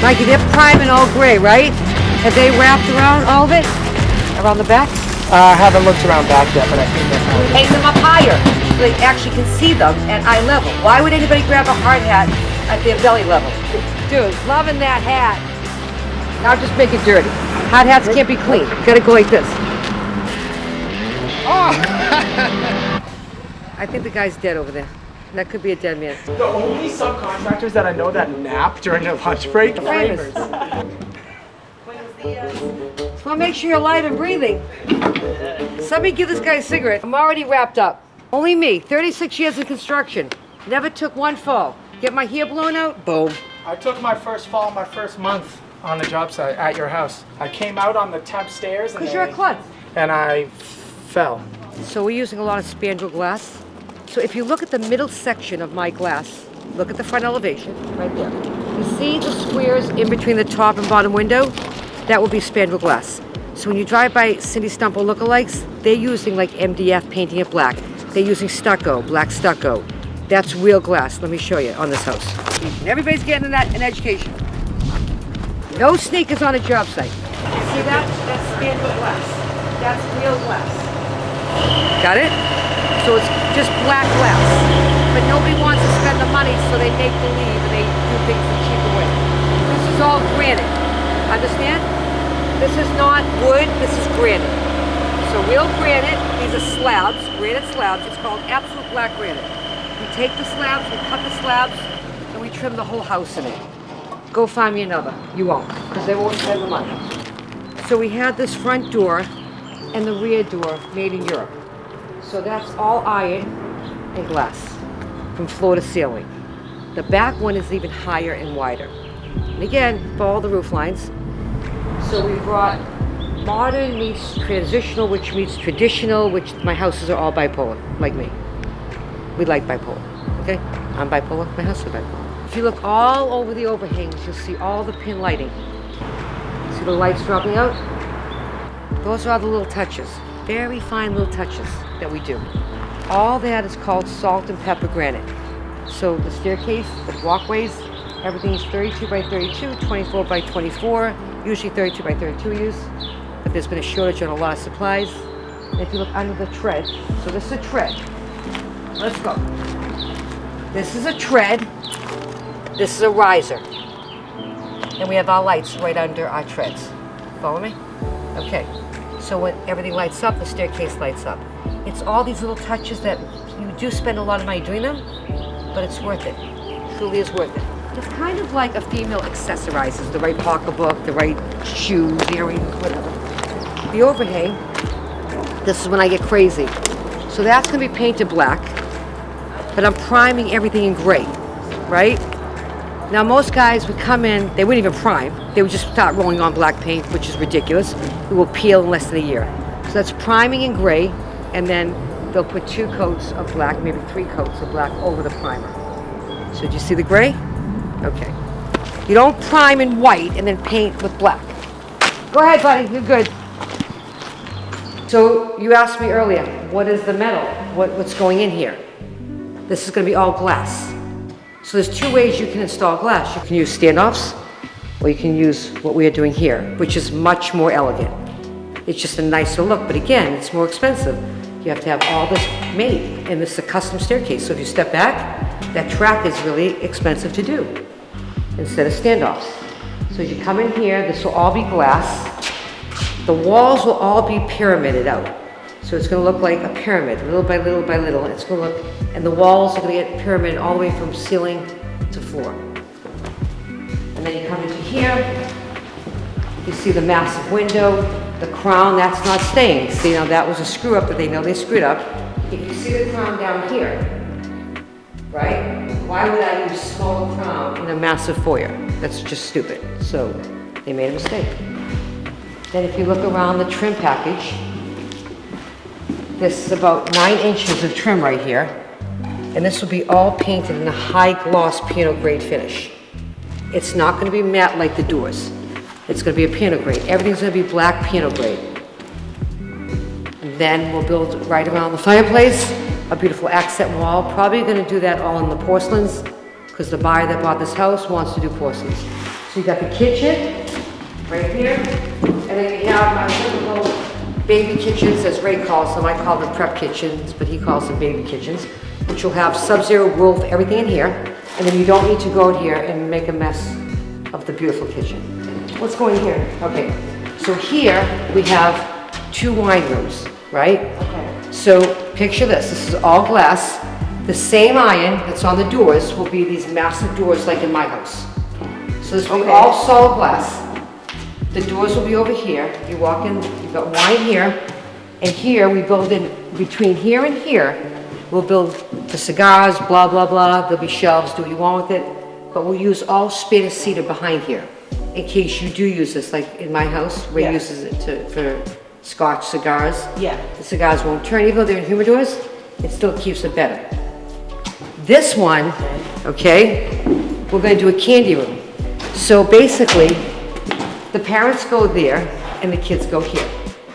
Mikey, they're priming all gray, right? Have they wrapped around all of it? Around the back? I haven't looked around back yet, but I think they're fine. Hang them up higher so they actually can see them at eye level. Why would anybody grab a hard hat at their belly level? Dude, loving that hat. Now just make it dirty. Hard hats can't be clean. You gotta go like this. Oh! I think the guy's dead over there. That could be a dead man. The only subcontractors that I know that nap during their lunch break, framers. So I'll make sure you're alive and breathing. Somebody give this guy a cigarette. I'm already wrapped up. Only me, 36 years in construction. Never took one fall. Get my hair blown out, boom. I took my first fall my first month on the job site at your house. I came out on the temp stairs Because you're a klutz. And I fell. So we're using a lot of spandrel glass. So if you look at the middle section of my glass, look at the front elevation, right there. You see the squares in between the top and bottom window? That will be spandrel glass. So when you drive by Cindy Stumpo lookalikes, they're using like MDF painting it black. They're using stucco, black stucco. That's real glass. Let me show you on this house. And everybody's getting an education. No sneakers on a job site. See that? That's spandrel glass. That's real glass. Got it? So it's just black glass. But nobody wants to spend the money, so they make believe and they do things the cheaper way. This is all granite. Understand? This is not wood, this is granite. So real granite, these are slabs, granite slabs. It's called absolute black granite. We take the slabs, we cut the slabs, and we trim the whole house in it. Go find me another. You won't, because they won't spend the money. So we had this front door and the rear door made in Europe. So that's all iron and glass from floor to ceiling. The back one is even higher and wider. And again, follow the roof lines. So we brought modern meets transitional, which meets traditional, which my houses are all bipolar, like me. We like bipolar, okay? I'm bipolar, my house is bipolar. If you look all over the overhangs, you'll see all the pin lighting. See the lights dropping out? Those are the little touches, very fine little touches that we do. All that is called salt and pepper granite. So the staircase, the walkways, everything is 32 by 32, 24 by 24, usually 32 by 32 we use, but there's been a shortage on a lot of supplies. And if you look under the tread, so this is a tread. Let's go. This is a tread. This is a riser. And we have our lights right under our treads. Follow me? Okay. So when everything lights up, the staircase lights up. It's all these little touches that you do spend a lot of money doing them, but it's worth it. It truly is worth it. It's kind of like a female accessorizes, the right pocketbook, the right shoes, earrings, whatever. The overhang, this is when I get crazy. So that's gonna be painted black, but I'm priming everything in gray, right? Now most guys would come in, they wouldn't even prime. They would just start rolling on black paint, which is ridiculous. It will peel in less than a year. So that's priming in gray, and then they'll put 2 coats of black, maybe 3 coats of black over the primer. So do you see the gray? Okay. You don't prime in white and then paint with black. Go ahead, buddy, you're good. So you asked me earlier, what is the metal? What's going in here? This is gonna be all glass. So there's 2 ways you can install glass. You can use standoffs, or you can use what we are doing here, which is much more elegant. It's just a nicer look, but again, it's more expensive. You have to have all this made, and this is a custom staircase. So if you step back, that track is really expensive to do instead of standoffs. So as you come in here, this will all be glass. The walls will all be pyramided out. So it's gonna look like a pyramid, little by little by little. It's gonna look, and the walls are gonna get pyramided all the way from ceiling to floor. And then you come into here, you see the massive window, the crown, that's not staying. See, now that was a screw up that they know they screwed up. You can see the crown down here, right? Why would I use small crown in a massive foyer? That's just stupid. So they made a mistake. Then if you look around the trim package, this is about 9 inches of trim right here. And this will be all painted in a high gloss piano grade finish. It's not gonna be matte like the doors. It's gonna be a piano grade. Everything's gonna be black piano grade. And then we'll build right around the fireplace, a beautiful accent wall. Probably gonna do that all in the porcelains, because the buyer that bought this house wants to do porcelains. So you got the kitchen right here, and then you have my typical baby kitchens, as Ray calls them. I call them prep kitchens, but he calls them baby kitchens, which will have sub-zero roof, everything in here, and then you don't need to go here and make a mess of the beautiful kitchen. What's going here? Okay, so here we have 2 wine rooms, right? Okay. So picture this, this is all glass. The same iron that's on the doors will be these massive doors like in my house. So this will be all solid glass. The doors will be over here. You walk in, you've got wine here, and here we build in, between here and here, we'll build the cigars, blah, blah, blah. There'll be shelves, do what you want with it. But we'll use all Spanish cedar behind here, in case you do use this, like in my house, Ray uses it for Scotch cigars. Yeah. The cigars won't turn, even though they're in humidors, it still keeps it better. This one, okay, we're gonna do a candy room. So basically, the parents go there and the kids go here.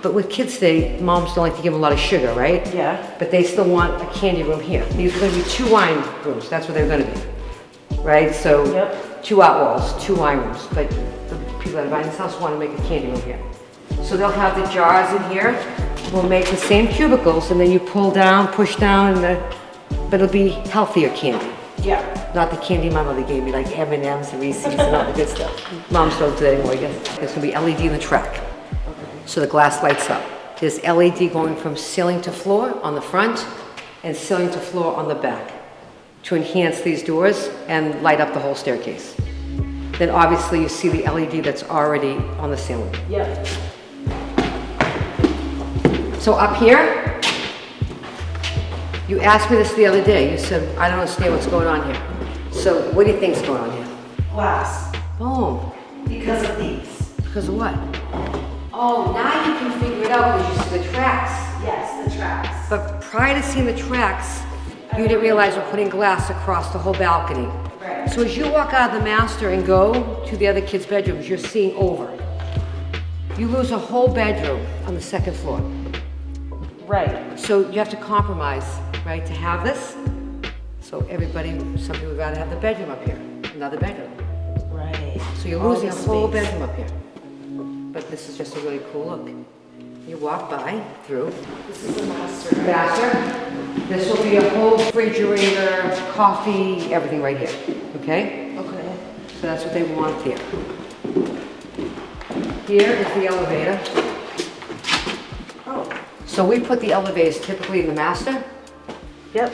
But with kids today, moms don't like to give them a lot of sugar, right? Yeah. But they still want a candy room here. These are gonna be 2 wine rooms, that's what they're gonna be. Right, so 2 out walls, 2 wine rooms. But the people that are buying this house want to make a candy room here. So they'll have the jars in here. We'll make the same cubicles, and then you pull down, push down, but it'll be healthier candy. Yeah. Not the candy my mother gave me, like M&Ms and Reese's and all the good stuff. Moms don't do that anymore, I guess. There's gonna be LED in the track. So the glass lights up. There's LED going from ceiling to floor on the front and ceiling to floor on the back to enhance these doors and light up the whole staircase. Then obviously you see the LED that's already on the ceiling. Yeah. So up here, you asked me this the other day. You said, I don't understand what's going on here. So what do you think's going on here? Glass. Oh, Because of these. because of what? Oh, now you can figure it out because you see the tracks. Yes, the tracks. But prior to seeing the tracks, you didn't realize we're putting glass across the whole balcony. Right. So as you walk out of the master and go to the other kids' bedrooms, you're seeing over. You lose a whole bedroom on the 2nd floor. Right. So you have to compromise, right, to have this. So everybody, some people would rather have the bedroom up here, another bedroom. Right. So you're All losing a this whole space. bedroom up here. But this is just a really cool look. You walk by, through. This is the master. Master. This will be a whole refrigerator, coffee, everything right here, okay? Okay. So that's what they want here. Here is the elevator. Oh. So we put the elevators typically in the master Yep.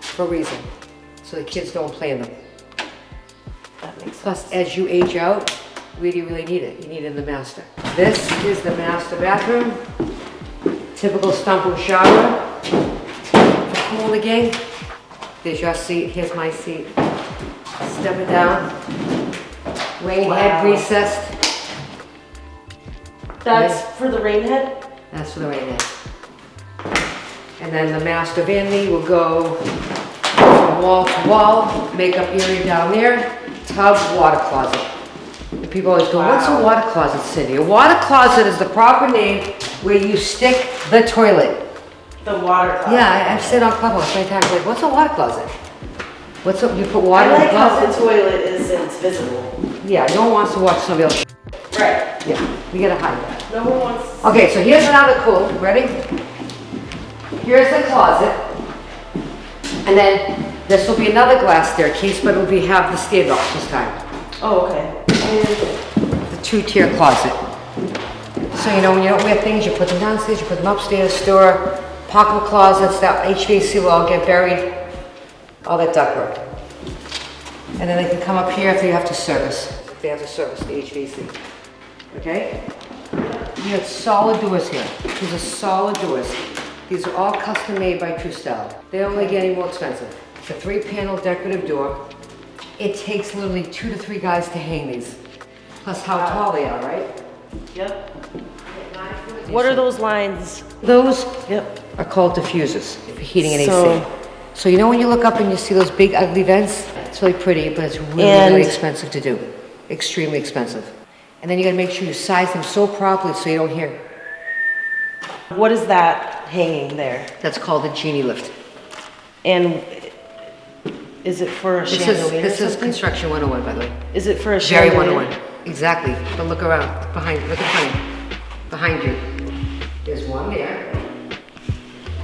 for a reason. So the kids don't play in them. That makes sense. Plus, as you age out, where do you really need it? You need it in the master. This is the master bathroom. Typical Stumpo shower. For Cool the Gang. There's your seat, here's my seat. Step it down. Rain head recessed. That's for the rain head? That's for the rain head. And then the master vanity will go from wall to wall, makeup area down there, tub, water closet. And people always go, what's a water closet, Cindy? A water closet is the proper name where you stick the toilet. The water closet. Yeah, I've said on Clubhouse many times, like, what's a water closet? What's up, you put water I in the like how the closet? toilet isn't visible. Yeah, no one wants to watch somebody else. Right. Yeah, you gotta hide that. No one wants. Okay, so here's another cool, ready? Here's the closet. And then this will be another glass staircase, but it'll be have the standoff this time. Oh, okay. The 2-tier closet. So you know when you don't wear things, you put them downstairs, you put them upstairs, store, pocket closets, that HVAC will all get buried, all that ductwork. And then they can come up here if they have to service. If they have to service the HVAC. Okay? You have solid doors here. These are solid doors. These are all custom made by True Style. They don't get any more expensive. It's a 3-panel decorative door. It takes literally 2 to 3 guys to hang these. Plus how tall they are, right? Yep. What are those lines? Those Yep. are called diffusers for heating and AC. So- So you know when you look up and you see those big ugly vents? It's really pretty, but it's really, And- really expensive to do. Extremely expensive. And then you gotta make sure you size them so properly so you don't hear. What is that hanging there? That's called a genie lift. And Is it for a This chandelier or is something? construction 101, by the way. Is it for a Very chandelier? 101. Exactly. But look around. Behind. Look at behind you. There's one there.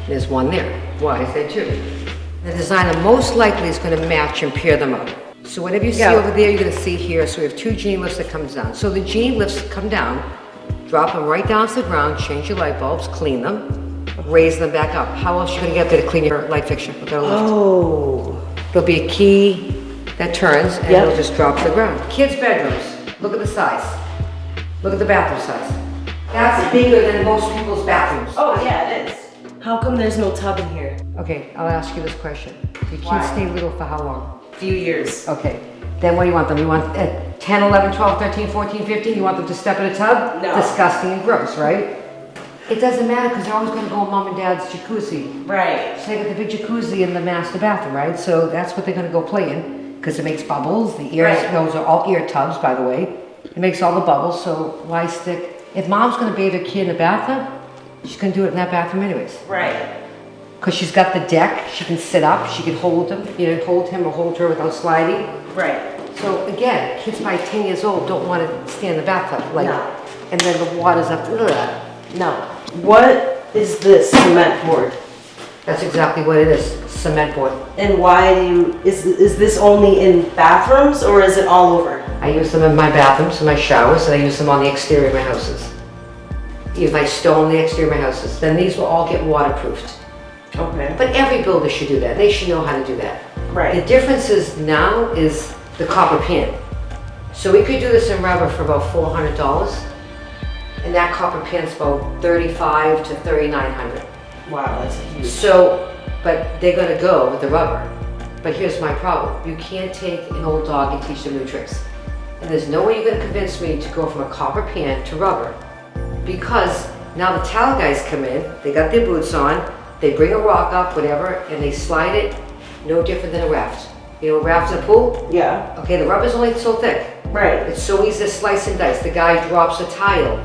There's one there. Why is there two? The designer most likely is going to match and pair them up. So whatever you see over there, you're going to see here. So we have two genie lifts that comes down. So the genie lifts come down, drop them right down to the ground, change your light bulbs, clean them, raise them back up. How else are you going to get there to clean your light fixture without a lift? Oh. There'll be a key that turns and it'll just drop to the ground. Kids' bedrooms, look at the size. Look at the bathroom size. That's bigger than most people's bathrooms. Oh yeah, it is. How come there's no tub in here? Okay, I'll ask you this question. Your Why? kids stay little for how long? Few years. Okay, then what do you want them? You want at 10, 11, 12, 13, 14, 15, you want them to step in a tub? No. Disgusting and gross, right? It doesn't matter because they're always going to go in mom and dad's jacuzzi. Right. So they got the big jacuzzi in the master bathroom, right? So that's what they're going to go play in because it makes bubbles. The ears, Right. those are all ear tubs, by the way. It makes all the bubbles, so why stick? If mom's going to bathe her kid in a bathtub, she's going to do it in that bathroom anyways. Right. Because she's got the deck, she can sit up, she can hold him, hold him or hold her without sliding. Right. So again, kids by 10 years old don't want to stay in the bathtub, like, No. and then the water's up. Ugh. No. What is this cement board? That's exactly what it is, cement board. And why do you, is this only in bathrooms or is it all over? I use them in my bathrooms, in my showers, and I use them on the exterior of my houses. If I stone the exterior of my houses, then these will all get waterproofed. Okay. But every builder should do that. They should know how to do that. Right. The difference is now is the copper pan. So we could do this in rubber for about $400, and that copper pan's about $3,500 to $3,900. Wow, that's huge. So, but they're gonna go with the rubber. But here's my problem. You can't take an old dog and teach them new tricks. And there's no way you're gonna convince me to go from a copper pan to rubber. Because now the towel guys come in, they got their boots on, they bring a rock up, whatever, and they slide it, no different than a raft. You know, a raft in a pool? Yeah. Okay, the rubber's only so thick. Right. It's so easy to slice and dice. The guy drops a tile,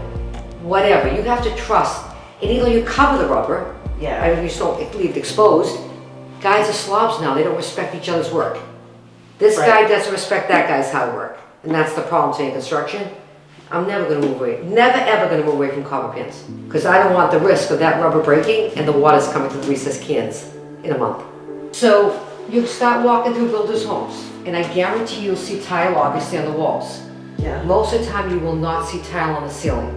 whatever. You have to trust. And either you cover the rubber, Yeah. I mean, you just don't leave it exposed. Guys are slobs now. They don't respect each other's work. This Right. guy doesn't respect that guy's hard work. And that's the problem today in construction. I'm never gonna move away, never ever gonna move away from copper pans. Because I don't want the risk of that rubber breaking and the water's coming to the recessed cans in a month. So you start walking through builders' homes, and I guarantee you'll see tile obviously on the walls. Yeah. Most of the time you will not see tile on the ceiling.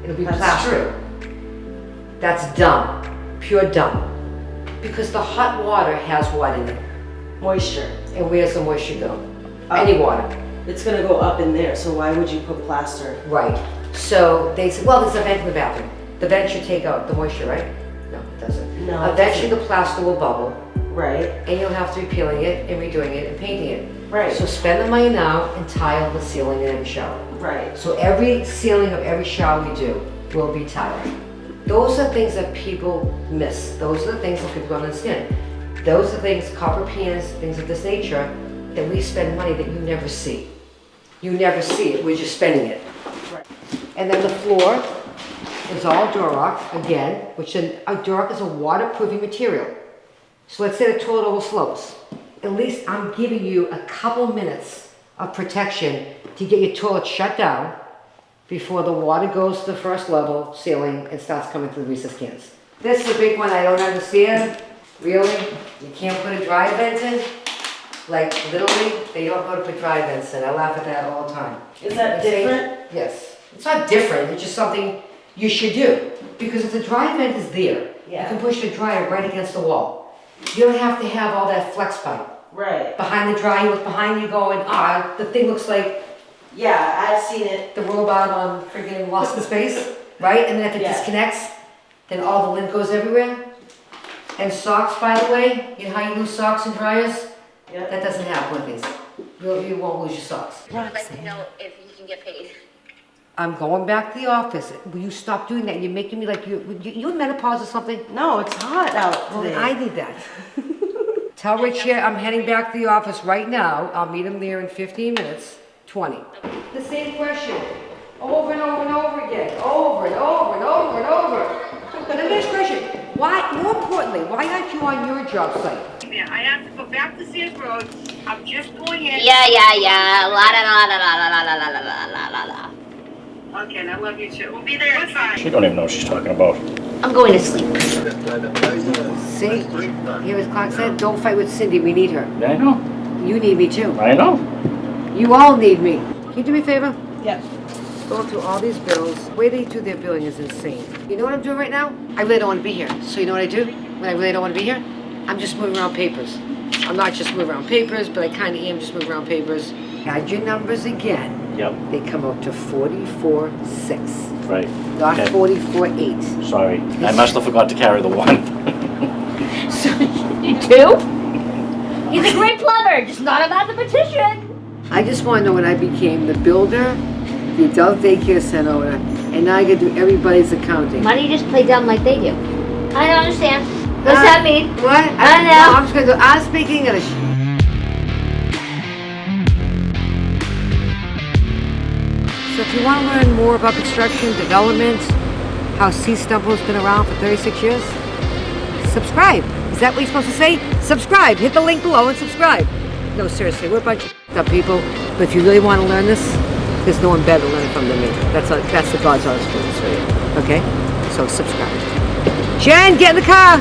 It'll be That's plaster. true. That's dumb, pure dumb. Because the hot water has what in it? Moisture. And where's the moisture go? Up. Any water. It's gonna go up in there, so why would you put plaster? Right. So they said, well, there's a vent in the bathroom. The vent should take out the moisture, right? No, it doesn't. No, it Eventually doesn't. the plaster will bubble, Right. and you'll have to be peeling it and redoing it and painting it. Right. So spend the money now and tile the ceiling in every shower. Right. So every ceiling of every shower we do will be tiled. Those are things that people miss. Those are the things that people don't understand. Those are things, copper pans, things of this nature, that we spend money that you never see. You never see it, we're just spending it. Right. And then the floor is all Durock, again, which Durock is a waterproofing material. So let's say the toilet overflows. At least I'm giving you a couple minutes of protection to get your toilet shut down before the water goes to the first level ceiling and starts coming through the recessed cans. This is a big one I don't understand. Really? You can't put a dry vent in? Like literally, they don't know how to put dry vents in. I laugh at that all the time. Is that They say- different? Yes. It's not different, it's just something you should do. Because if the dry vent is there, Yeah. you can push the dryer right against the wall. You don't have to have all that flex pipe. Right. Behind the dryer, you look behind you going, the thing looks like Yeah, I've seen it. the robot on freaking Lost in Space, right? And then if it Yeah. disconnects, then all the lint goes everywhere. And socks, by the way, you know how you lose socks and dryers? Yeah. That doesn't happen with these. You won't lose your socks. I'd like to know if you can get paid. I'm going back to the office. Will you stop doing that? You're making me like you in menopause or something? No, it's hot out Well, today. I need that. Tell Rich here I'm heading back to the office right now. I'll meet him there in 15 minutes, 20. The same question, over and over and over again, over and over and over and over. The next question, why, more importantly, why aren't you on your job site? Yeah, I asked for back to Sears Road. I'm just pulling in. Yeah. La la la la la la la la la la la la. Okay, and I love you too. We'll be there at 5. She don't even know what she's talking about. I'm going to sleep. See? Hear what Clark said? Don't fight with Cindy. We need her. Yeah, I know. You need me too. I know. You all need me. Can you do me a favor? Yes. Going through all these bills. The way they do their billing is insane. You know what I'm doing right now? I really don't want to be here. So you know what I do when I really don't want to be here? I'm just moving around papers. I'm not just moving around papers, but I kind of am just moving around papers. Add your numbers again. Yep. They come out to 44.6, Right. not Okay. 44.8. Sorry. I must have forgot to carry the 1. You too? He's a great plumber, just not a mathematician. I just want to know when I became the builder, the adult daycare center owner, and now I get to do everybody's accounting. Why don't you just play dumb like they do? I don't understand. What's that mean? What? I know. No, I'm just going to do, I speak English. So if you want to learn more about construction, development, how Stumpo's been around for 36 years, subscribe. Is that what you're supposed to say? Subscribe. Hit the link below and subscribe. No, seriously, we're a bunch of up people, but if you really want to learn this, there's no one better to learn it from than me. That's the God's honest truth for you. Okay? So subscribe. Jen, get in the car!